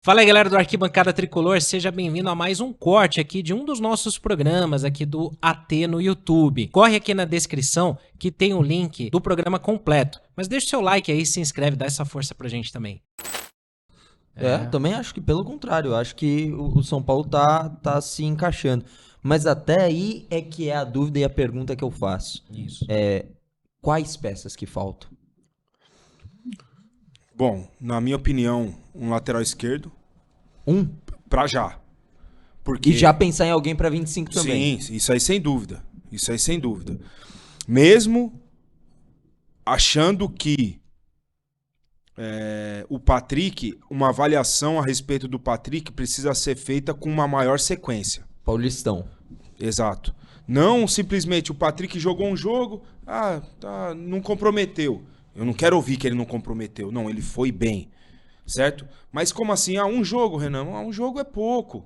Fala aí, galera do Arquibancada Tricolor, seja bem-vindo a mais um corte aqui de um dos nossos programas aqui do AT no YouTube. Corre aqui na descrição que tem o link do programa completo, mas deixa o seu like aí, se inscreve, dá essa força pra gente também. Também acho que pelo contrário, acho que o São Paulo tá se encaixando. Mas até aí é que é a dúvida e a pergunta que eu faço. Isso. Quais peças que faltam? Bom, na minha opinião, um lateral esquerdo. Pra já. Porque... E já pensar em alguém pra 25 também. Sim, isso aí sem dúvida. Isso aí sem dúvida. Mesmo achando que o Patrick, uma avaliação a respeito do Patrick precisa ser feita com uma maior sequência. Paulistão. Exato. Não simplesmente o Patrick jogou um jogo, não comprometeu. Eu não quero ouvir que ele não comprometeu. Não, ele foi bem. Certo? Mas como assim? Um jogo, Renan? Um jogo é pouco.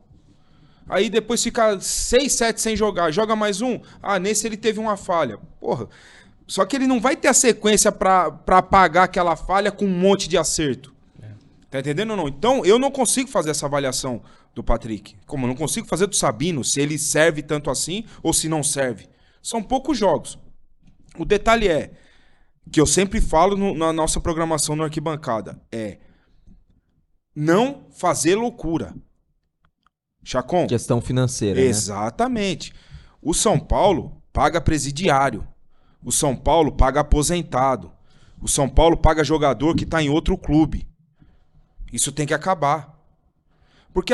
Aí depois fica 6, 7 sem jogar. Joga mais um. Nesse ele teve uma falha. Porra. Só que ele não vai ter a sequência pra apagar aquela falha com um monte de acerto. Tá entendendo ou não? Então eu não consigo fazer essa avaliação do Patrick. Como eu não consigo fazer do Sabino, se ele serve tanto assim ou se não serve. São poucos jogos. O detalhe é, que eu sempre falo na nossa programação no Arquibancada, não fazer loucura. Chacon? Questão financeira, Exatamente. Né? O São Paulo paga presidiário. O São Paulo paga aposentado. O São Paulo paga jogador que está em outro clube. Isso tem que acabar. Porque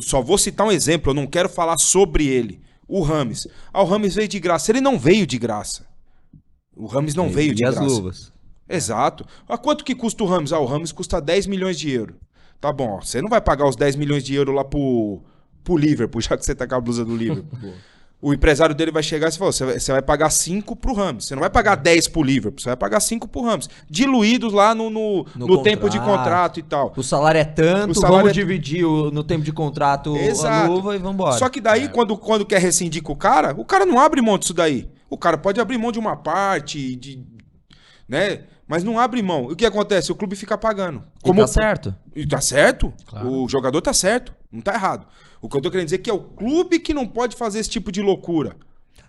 só vou citar um exemplo, eu não quero falar sobre ele. O Rames. O Rames veio de graça. Ele não veio de graça. O Rames não veio de graça. E as luvas. Exato. Quanto que custa o Rames? O Rames custa 10 milhões de euros. Tá bom, você não vai pagar os 10 milhões de euros lá pro Liverpool, já que você tá com a blusa do Liverpool. O empresário dele vai chegar e falar, você vai pagar 5 pro Rames. Você não vai pagar 10 pro Liverpool, você vai pagar 5 pro Rames. Diluídos lá no tempo de contrato e tal. O salário é tanto, vamos dividir no tempo de contrato a luva e vambora. Só que daí, quando quer rescindir com o cara não abre mão disso daí. O cara pode abrir mão de uma parte, né? Mas não abre mão. O que acontece? O clube fica pagando. Tá certo. E tá certo. Claro. O jogador tá certo. Não tá errado. O que eu tô querendo dizer é que é o clube que não pode fazer esse tipo de loucura.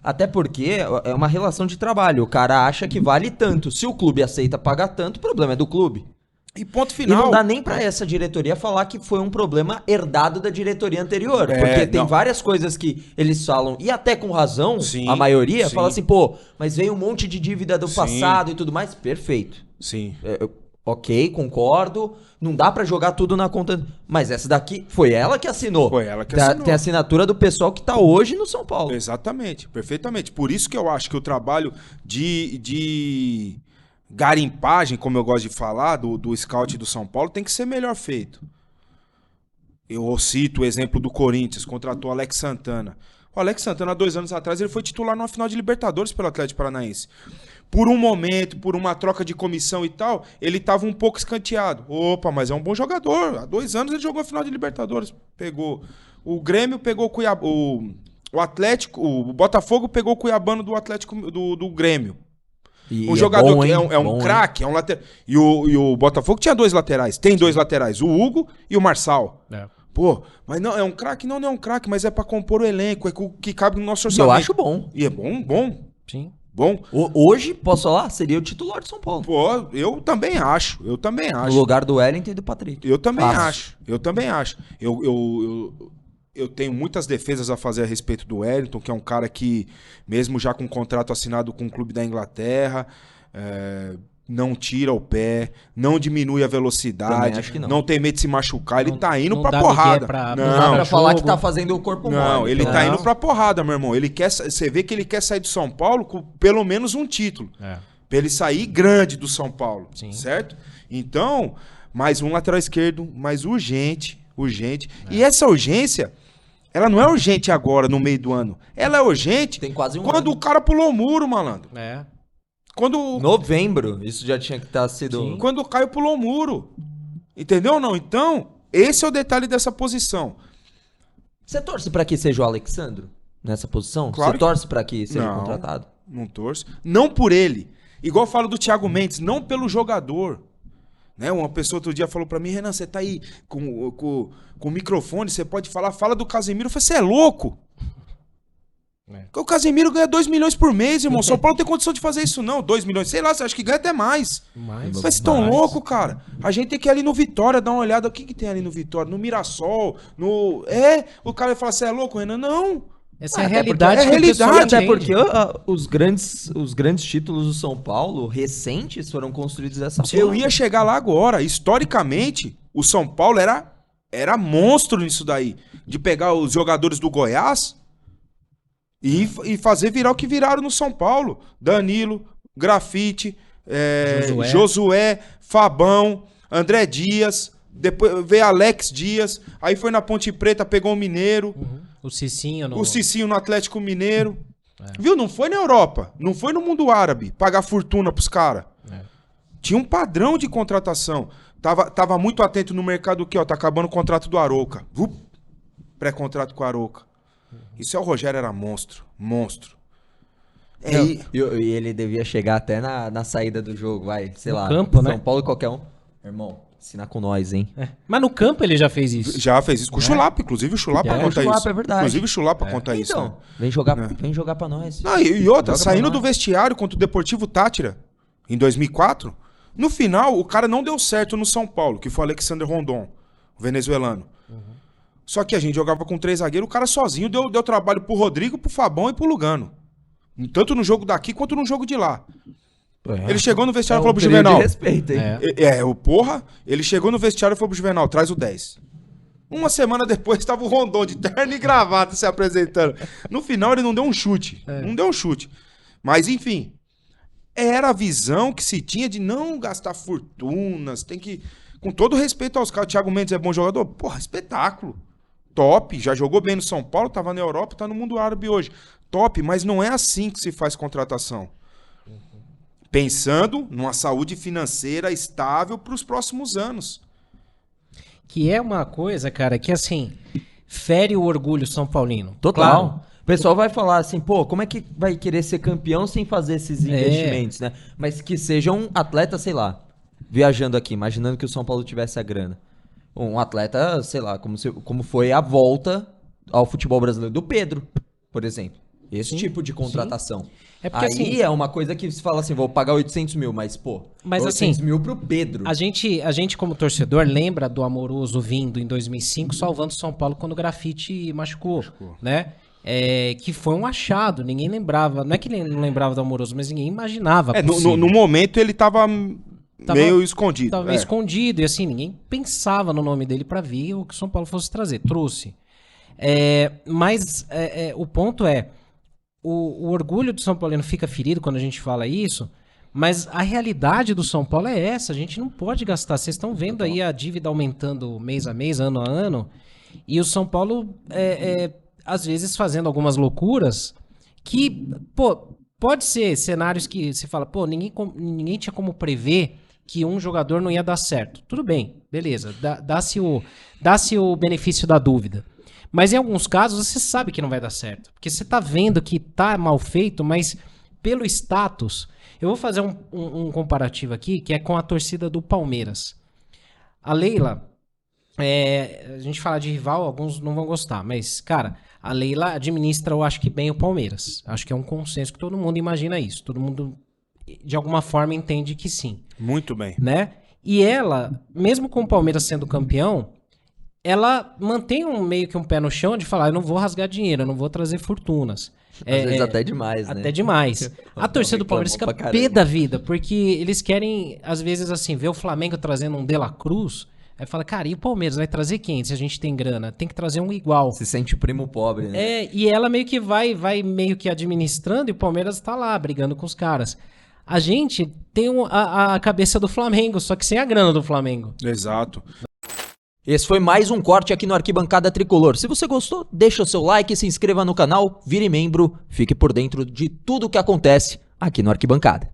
Até porque é uma relação de trabalho. O cara acha que vale tanto. Se o clube aceita pagar tanto, o problema é do clube. E ponto final. E não dá nem pra essa diretoria falar que foi um problema herdado da diretoria anterior. Porque tem várias coisas que eles falam, e até com razão, a maioria, fala assim, mas veio um monte de dívida do passado e tudo mais. Perfeito. Sim. Ok, concordo. Não dá pra jogar tudo na conta. Mas essa daqui foi ela que assinou. Foi ela que assinou. Tem a assinatura do pessoal que tá hoje no São Paulo. Exatamente, perfeitamente. Por isso que eu acho que o trabalho de garimpagem, como eu gosto de falar, do scout do São Paulo, tem que ser melhor feito. Eu cito o exemplo do Corinthians, contratou o Alex Santana. O Alex Santana, há 2 anos atrás, ele foi titular numa final de Libertadores pelo Atlético Paranaense. Por um momento, por uma troca de comissão e tal, ele estava um pouco escanteado. Opa, mas é um bom jogador. Há 2 anos ele jogou a final de Libertadores. Pegou o Grêmio, pegou o Cuiabá, o Atlético, o Botafogo pegou o Cuiabano do Atlético do Grêmio. Um jogador que é um craque, é um lateral. E o Botafogo tinha 2 laterais. Tem 2 laterais, o Hugo e o Marçal. Pô, mas não, é um craque? Não é um craque, mas é pra compor o elenco, é o que cabe no nosso orçamento. Eu acho bom. E é bom. Sim. Bom. Hoje, posso falar, seria o titular de São Paulo. Pô, eu também acho. No lugar do Wellington e do Patrick. Eu também acho. Eu tenho muitas defesas a fazer a respeito do Wellington, que é um cara que, mesmo já com contrato assinado com o clube da Inglaterra, não tira o pé, não diminui a velocidade, acho que não tem medo de se machucar, ele tá indo pra dá porrada. Não dá pra falar que tá fazendo o corpo mole. Não, ele tá indo pra porrada, meu irmão. Você vê que ele quer sair do São Paulo com pelo menos um título. Pra ele sair grande do São Paulo, certo? Então, mais um lateral esquerdo, mais urgente. E essa urgência, ela não é urgente agora, no meio do ano. Ela é urgente tem quase quando o cara pulou o muro, malandro. Novembro, isso já tinha que estar sido... Sim. Quando o Caio pulou o muro. Entendeu ou não? Então, esse é o detalhe dessa posição. Você torce pra que seja o Alexandro nessa posição? Claro. Você torce pra que seja contratado? Não torço. Não por ele. Igual eu falo do Thiago Mendes, não pelo jogador. Né? Uma pessoa outro dia falou pra mim, Renan, você tá aí com o microfone, você pode falar, fala do Casemiro. Eu falei, você é louco? Porque o Casemiro ganha 2 milhões por mês, irmão. São Paulo não tem condição de fazer isso, não. 2 milhões, sei lá, você acha que ganha até mais. Vocês estão loucos, cara. A gente tem que ir ali no Vitória, dar uma olhada. O que tem ali no Vitória? No Mirassol, o cara vai falar, você é louco, Renan? Não. Essa é a realidade. É realidade, até porque os grandes títulos do São Paulo, recentes, foram construídos dessa forma. Eu ia chegar lá agora. Historicamente, o São Paulo era monstro nisso daí. De pegar os jogadores do Goiás e fazer virar o que viraram no São Paulo. Danilo, Grafite, Josué, Fabão, André Dias, depois veio Alex Dias, aí foi na Ponte Preta, pegou o Mineiro. O Cicinho no Atlético Mineiro. Viu? Não foi na Europa, não foi no mundo árabe, pagar fortuna pros caras. Tinha um padrão de contratação. Tava muito atento no mercado aqui, ó, tá acabando o contrato do Arouca. Pré-contrato com o Arouca. Isso é o Rogério, era monstro. E ele devia chegar até na saída do jogo, sei lá. Campo, né? São Paulo qualquer um. Irmão, assinar com nós, hein? Mas no campo ele já fez isso. Já fez isso com o Chulapa, inclusive o Chulapa conta isso. É verdade. Inclusive o Chulapa conta isso. Então, né? vem jogar pra nós. Não, e outra, saindo do vestiário contra o Deportivo Táchira, em 2004, no final o cara não deu certo no São Paulo, que foi o Alexander Rondon, o venezuelano. Só que a gente jogava com 3 zagueiros, o cara sozinho deu trabalho pro Rodrigo, pro Fabão e pro Lugano. Tanto no jogo daqui quanto no jogo de lá. Ele chegou no vestiário e falou pro Juvenal. Respeito, hein? Ele chegou no vestiário e falou pro Juvenal, traz o 10. Uma semana depois estava o Rondon de terno e gravata se apresentando. No final ele não deu um chute. Não deu um chute. Mas enfim, era a visão que se tinha de não gastar fortunas, tem que... Com todo respeito aos caras, o Thiago Mendes é bom jogador? Porra, espetáculo. Top, já jogou bem no São Paulo, tava na Europa, tá no mundo árabe hoje. Top, mas não é assim que se faz contratação. Pensando numa saúde financeira estável para os próximos anos. Que é uma coisa, cara, que assim, fere o orgulho são paulino. Total. Claro. O pessoal vai falar assim, como é que vai querer ser campeão sem fazer esses investimentos, né? Mas que seja um atleta, sei lá, viajando aqui, imaginando que o São Paulo tivesse a grana. Um atleta, sei lá, como foi a volta ao futebol brasileiro do Pedro, por exemplo. Esse tipo de contratação. É porque, aí assim, é uma coisa que se fala assim, vou pagar 800 mil, mas 800 mil pro Pedro. A gente como torcedor lembra do Amoroso vindo em 2005 salvando o São Paulo quando o Grafite machucou. Né? Que foi um achado, ninguém lembrava, não é que ele não lembrava do Amoroso, mas ninguém imaginava. No momento ele tava meio escondido. Tava meio escondido e assim, ninguém pensava no nome dele pra ver o que o São Paulo fosse trazer. Trouxe. Mas o ponto é, o orgulho do São Paulino fica ferido quando a gente fala isso, mas a realidade do São Paulo é essa, a gente não pode gastar. Vocês estão vendo aí a dívida aumentando mês a mês, ano a ano, e o São Paulo, às vezes, fazendo algumas loucuras que, pode ser cenários que você fala, ninguém tinha como prever que um jogador não ia dar certo. Tudo bem, beleza, dá-se o benefício da dúvida. Mas em alguns casos você sabe que não vai dar certo. Porque você tá vendo que tá mal feito, mas pelo status... Eu vou fazer um comparativo aqui, que é com a torcida do Palmeiras. A Leila... a gente fala de rival, alguns não vão gostar. Mas, cara, a Leila administra, eu acho que bem o Palmeiras. Acho que é um consenso que todo mundo imagina isso. Todo mundo, de alguma forma, entende que sim. Muito bem. Né? E ela, mesmo com o Palmeiras sendo campeão... ela mantém meio que um pé no chão de falar, eu não vou rasgar dinheiro, eu não vou trazer fortunas. Às vezes até demais, né? Até demais. A torcida do Palmeiras fica pé da vida, porque eles querem, às vezes assim, ver o Flamengo trazendo um De La Cruz, aí fala, cara, e o Palmeiras vai trazer quem se a gente tem grana? Tem que trazer um igual. Se sente o primo pobre, né? E ela meio que vai meio que administrando e o Palmeiras tá lá, brigando com os caras. A gente tem a cabeça do Flamengo, só que sem a grana do Flamengo. Exato. Esse foi mais um corte aqui no Arquibancada Tricolor. Se você gostou, deixa o seu like, se inscreva no canal, vire membro, fique por dentro de tudo o que acontece aqui no Arquibancada.